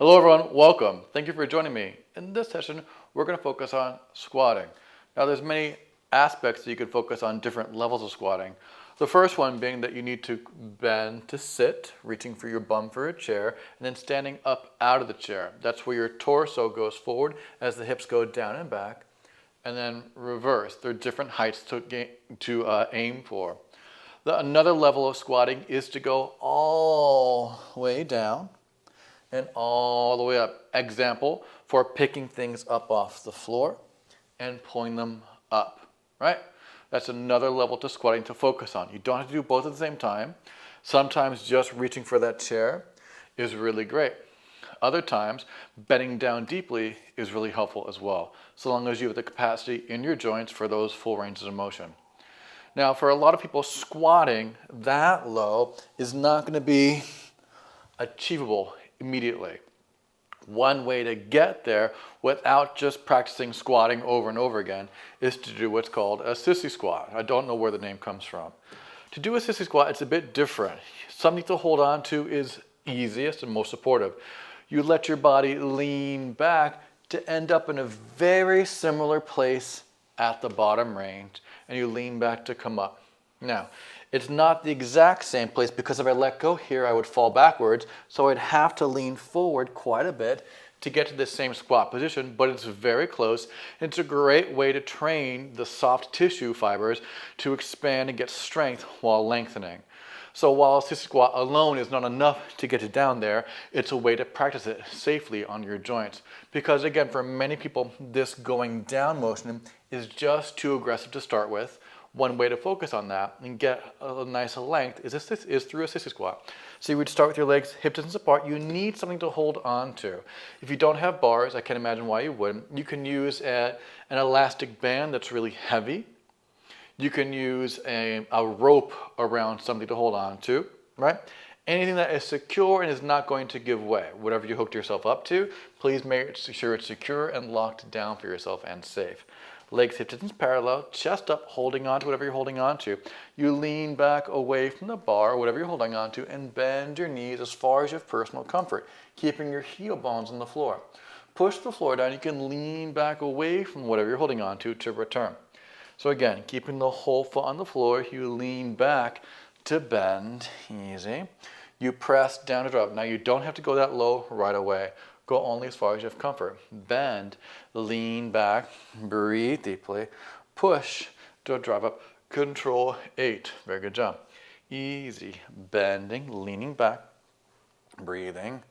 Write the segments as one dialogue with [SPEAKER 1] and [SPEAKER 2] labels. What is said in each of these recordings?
[SPEAKER 1] Hello everyone, welcome. Thank you for joining me. In this session, we're going to focus on squatting. Now there's many aspects that you can focus on, different levels of squatting. The first one being that you need to bend to sit, reaching for your bum for a chair, and then standing up out of the chair. That's where your torso goes forward as the hips go down and back, and then reverse. There are different heights to aim for. Another level of squatting is to go all the way down and all the way up. Example for picking things up off the floor and pulling them up, right? That's another level to squatting to focus on. You don't have to do both at the same time. Sometimes just reaching for that chair is really great. Other times, bending down deeply is really helpful as well, so long as you have the capacity in your joints for those full ranges of motion. Now, for a lot of people, squatting that low is not going to be achievable immediately. One way to get there without just practicing squatting over and over again is to do what's called a sissy squat. I don't know where the name comes from. To do a sissy squat, it's a bit different. Something to hold on to is easiest and most supportive. You let your body lean back to end up in a very similar place at the bottom range, and you lean back to come up. Now, it's not the exact same place because if I let go here, I would fall backwards, so I'd have to lean forward quite a bit to get to the same squat position, but it's very close. It's a great way to train the soft tissue fibers to expand and get strength while lengthening. So while a sissy squat alone is not enough to get it down there, it's a way to practice it safely on your joints. Because again, for many people, this going down motion is just too aggressive to start with. One way to focus on that and get a nice length is through a sissy squat. So you would start with your legs hip distance apart. You need something to hold on to. If you don't have bars, I can't imagine why you wouldn't. You can use an elastic band that's really heavy. You can use a rope around something to hold on to, right? Anything that is secure and is not going to give way. Whatever you hooked yourself up to, please make sure it's secure and locked down for yourself and safe. Legs hip distance parallel, chest up, holding on to whatever you're holding on to. You lean back away from the bar, whatever you're holding on to, and bend your knees as far as you have personal comfort, keeping your heel bones on the floor. Push the floor down, you can lean back away from whatever you're holding on to return. So again, keeping the whole foot on the floor, you lean back to bend, easy. You press down to drop. Now you don't have to go that low right away. Go only as far as you have comfort. Bend, lean back, breathe deeply, push to drop up, control 8. Very good job. Easy, bending, leaning back, breathing,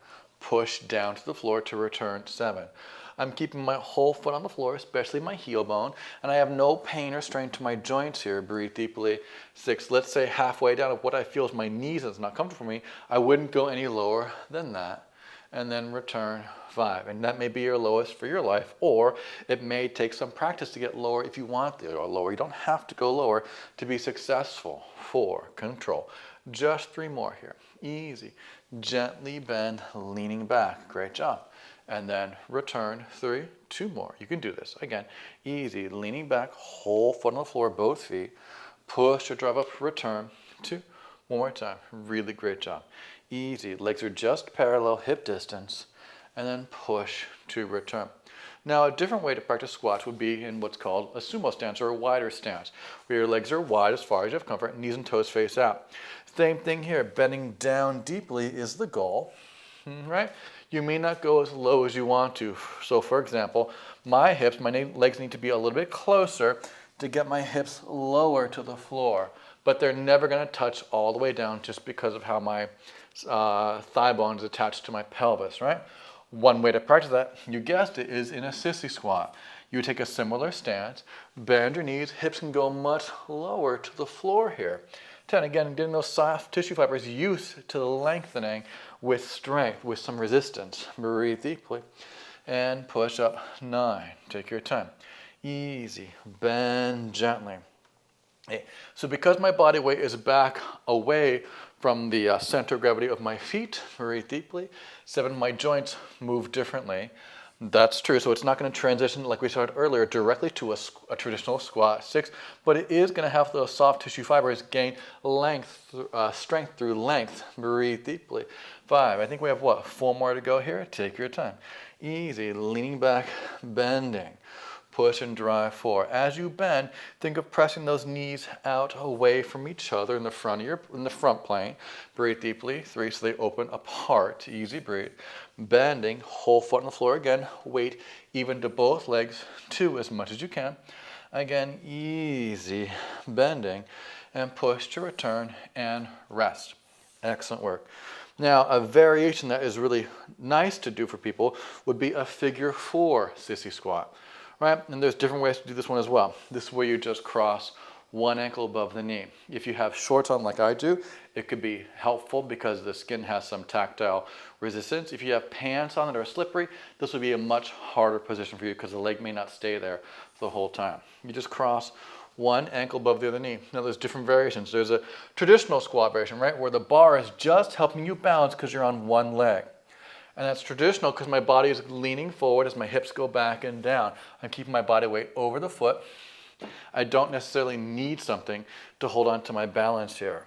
[SPEAKER 1] push down to the floor to return 7. I'm keeping my whole foot on the floor, especially my heel bone, and I have no pain or strain to my joints here. Breathe deeply. 6. Let's say halfway down of what I feel is my knees and it's not comfortable for me. I wouldn't go any lower than that. And then return 5. And that may be your lowest for your life, or it may take some practice to get lower if you want to go lower. You don't have to go lower to be successful. 4, control. Just 3 more here. Easy. Gently bend, leaning back. Great job. And then return 3, 2 more. You can do this. Again, easy, leaning back, whole foot on the floor, both feet. Push or drive up, return 2. One more time. Really great job. Easy. Legs are just parallel, hip distance, and then push to return. Now, a different way to practice squats would be in what's called a sumo stance or a wider stance, where your legs are wide as far as you have comfort, knees and toes face out. Same thing here. Bending down deeply is the goal, right? You may not go as low as you want to. So, for example, my legs need to be a little bit closer to get my hips lower to the floor, but they're never going to touch all the way down just because of how my thigh bone is attached to my pelvis, right? One way to practice that, you guessed it, is in a sissy squat. You take a similar stance, bend your knees, hips can go much lower to the floor here. 10, again, getting those soft tissue fibers used to the lengthening with strength, with some resistance. Breathe deeply and push up 9. Take your time. Easy, bend gently. 8. So because my body weight is back away from the center of gravity of my feet, breathe deeply. 7, my joints move differently. That's true. So it's not going to transition, like we started earlier, directly to a traditional squat 6, but it is going to have those soft tissue fibers gain length, strength through length. Breathe deeply. 5. I think we have, what, 4 more to go here? Take your time. Easy. Leaning back, bending. Push and drive 4. As you bend, think of pressing those knees out away from each other in the front plane. Breathe deeply. 3, so they open apart. Easy breathe. Bending, whole foot on the floor again. Weight even to both legs. 2, as much as you can. Again, easy bending and push to return and rest. Excellent work. Now, a variation that is really nice to do for people would be a figure 4 sissy squat. Right? And there's different ways to do this one as well. This is where you just cross one ankle above the knee. If you have shorts on like I do, it could be helpful because the skin has some tactile resistance. If you have pants on that are slippery, this would be a much harder position for you because the leg may not stay there the whole time. You just cross one ankle above the other knee. Now there's different variations. There's a traditional squat variation, right, where the bar is just helping you balance because you're on one leg. And that's traditional because my body is leaning forward as my hips go back and down. I'm keeping my body weight over the foot. I don't necessarily need something to hold on to my balance here.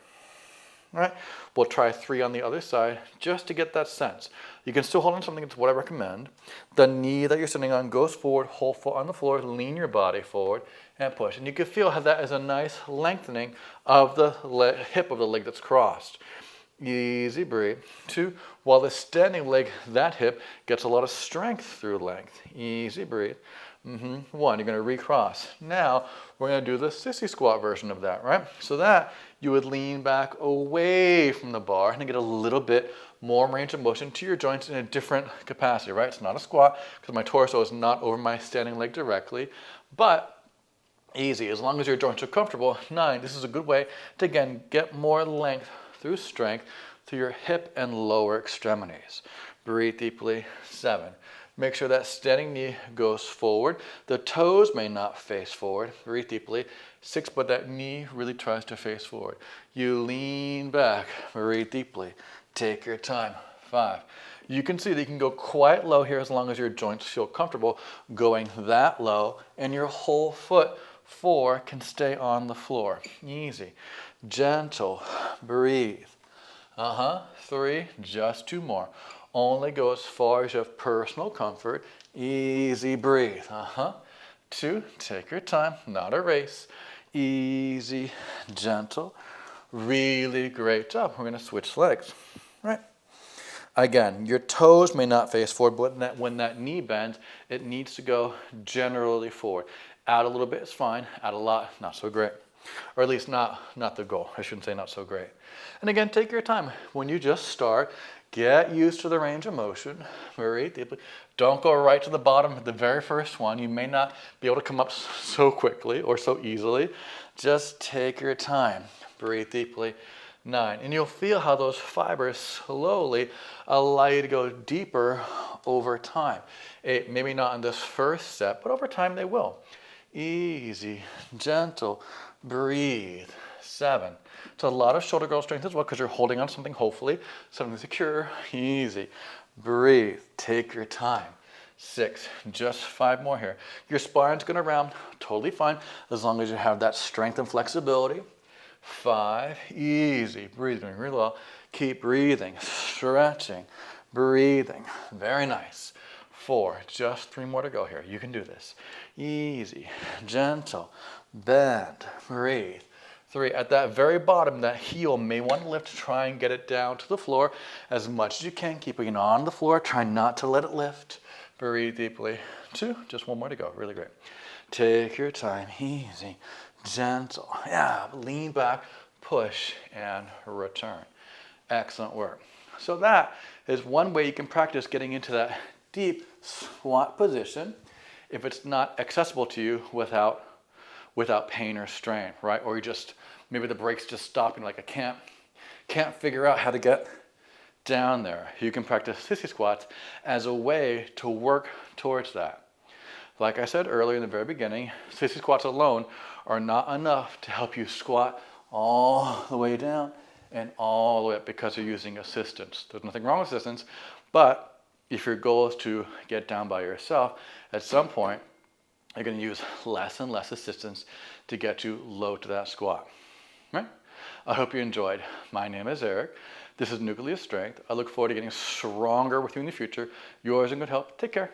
[SPEAKER 1] All right, we'll try 3 on the other side just to get that sense. You can still hold on to something, it's what I recommend. The knee that you're sitting on goes forward, whole foot on the floor, lean your body forward and push. And you can feel how that is a nice lengthening of the hip of the leg that's crossed. Easy breathe. 2, while the standing leg, that hip, gets a lot of strength through length. Easy breathe. 1, you're going to recross. Now, we're going to do the sissy squat version of that, right? So that, you would lean back away from the bar and get a little bit more range of motion to your joints in a different capacity, right? It's not a squat because my torso is not over my standing leg directly, but easy, as long as your joints are comfortable. 9, this is a good way to, again, get more length through strength through your hip and lower extremities. Breathe deeply. 7. Make sure that standing knee goes forward. The toes may not face forward. Breathe deeply. 6, but that knee really tries to face forward. You lean back. Breathe deeply. Take your time. 5. You can see that you can go quite low here as long as your joints feel comfortable going that low, and your whole foot, 4, can stay on the floor. Easy. Gentle. Breathe. 3, just 2 more. Only go as far as you have personal comfort. Easy breathe. 2, take your time, not a race. Easy, gentle. Really great job. We're going to switch legs. Right. Again, your toes may not face forward, but when that knee bends, it needs to go generally forward. Out a little bit is fine. Out a lot, not so great. Or at least not the goal. I shouldn't say not so great. And again, take your time. When you just start, get used to the range of motion. Breathe deeply. Don't go right to the bottom at the very first one. You may not be able to come up so quickly or so easily. Just take your time. Breathe deeply. 9. And you'll feel how those fibers slowly allow you to go deeper over time. 8. Maybe not in this first set, but over time they will. Easy, gentle. Breathe. 7. It's a lot of shoulder girdle strength as well because you're holding on to something, hopefully, something secure. Easy. Breathe. Take your time. 6. Just 5 more here. Your spine's going to round. Totally fine as long as you have that strength and flexibility. 5. Easy. Breathing really well. Keep breathing. Stretching. Breathing. Very nice. 4. Just 3 more to go here. You can do this. Easy. Gentle. Bend. Breathe. 3. At that very bottom, that heel may want to lift. Try and get it down to the floor as much as you can. Keeping it on the floor. Try not to let it lift. Breathe deeply. 2. Just 1 more to go. Really great. Take your time. Easy. Gentle. Yeah. Lean back. Push and return. Excellent work. So that is one way you can practice getting into that deep squat position if it's not accessible to you without pain or strain, right? Or you just, maybe the brake's just stopping, like I can't figure out how to get down there. You can practice sissy squats as a way to work towards that. Like I said earlier in the very beginning, sissy squats alone are not enough to help you squat all the way down and all the way up because you're using assistance. There's nothing wrong with assistance, but If your goal is to get down by yourself, at some point, you're going to use less and less assistance to get you low to that squat. Right? I hope you enjoyed. My name is Eric. This is Nucleus Strength. I look forward to getting stronger with you in the future. Yours in good health. Take care.